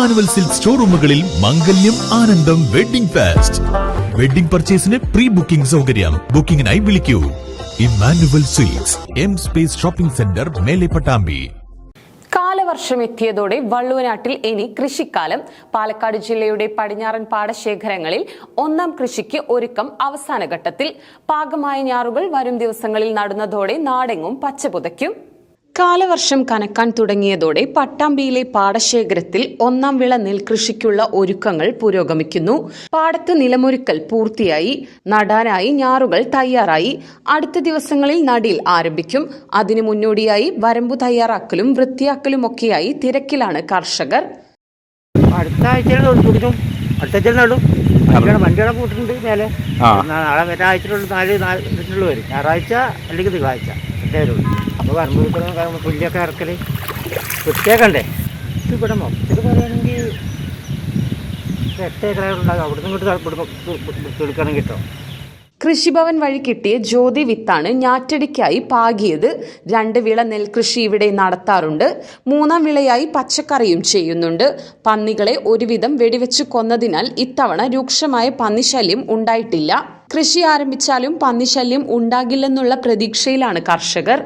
Emmanuel silk സ്റ്റോറൂമുകളിൽ മംഗല്യം ആനന്ദം വെഡിംഗ് ഫെസ്റ്റ്. വെഡിംഗ് പർച്ചേസിന് പ്രീ ബുക്കിംഗ് സൗകര്യം. ബുക്കിംഗിനായി വിളിക്കൂ Immanuel silks, M space shopping centre, Mele Pattambi. കാലവർഷം എത്തിയതോടെ വള്ളുവനാട്ടിൽ ഇനി കൃഷിക്കാലം. പാലക്കാട് ജില്ലയുടെ പടിഞ്ഞാറൻ പാടശേഖരങ്ങളിൽ ഒന്നാം കൃഷിക്ക് ഒരുക്കം അവസാന ഘട്ടത്തിൽ. പാകമായ ഞാറുകൾ വരും ദിവസങ്ങളിൽ നടുന്നതോടെ നാടെങ്ങും പച്ചപുതയ്ക്കും. കാലവർഷം കനക്കാൻ തുടങ്ങിയതോടെ പട്ടാമ്പിയിലെ പാടശേഖരത്തിൽ ഒന്നാം വിള നെൽകൃഷിക്കുള്ള ഒരുക്കങ്ങൾ പുരോഗമിക്കുന്നു. പാടത്ത് നിലമൊരുക്കൽ പൂർത്തിയായി. നടാനായി ഞാറുകൾ തയ്യാറായി. അടുത്ത ദിവസങ്ങളിൽ നടീൽ ആരംഭിക്കും. അതിനു മുന്നോടിയായി വരമ്പു തയ്യാറാക്കലും വൃത്തിയാക്കലുമൊക്കെയായി തിരക്കിലാണ് കർഷകർ. അടുത്ത ആഴ്ച നടും. വണ്ടികളെ കൂട്ടുണ്ട് മേലെ. നാളെ ഒരാഴ്ചയിലുള്ള 4 വരും. ഞായറാഴ്ച അല്ലെങ്കിൽ തിങ്കളാഴ്ച വരുള്ളൂ. അപ്പോൾ വരമ്പ് പുല്ലിയൊക്കെ ഇറക്കൽ വൃത്തിയാക്കണ്ടേ. ഇവിടെ മൊത്തത്തിൽ പറയുകയാണെങ്കിൽ 8 ഏക്കറുണ്ടാകും. അവിടെ നിന്ന് ഇങ്ങോട്ട് എടുക്കണം കിട്ടോ. കൃഷിഭവൻ വഴി കിട്ടിയ ജ്യോതി വിത്താണ് ഞാറ്റടിക്കായി പാകിയത്. 2 വിള നെൽകൃഷി ഇവിടെ നടത്താറുണ്ട്. 3-ാം വിളയായി പച്ചക്കറിയും ചെയ്യുന്നുണ്ട്. പന്നികളെ ഒരുവിധം വെടിവെച്ച് കൊന്നതിനാൽ ഇത്തവണ രൂക്ഷമായ പന്നിശല്യം ഉണ്ടായിട്ടില്ല. കൃഷി ആരംഭിച്ചാലും പന്നിശല്യം ഉണ്ടാകില്ലെന്നുള്ള പ്രതീക്ഷയിലാണ് കർഷകർ.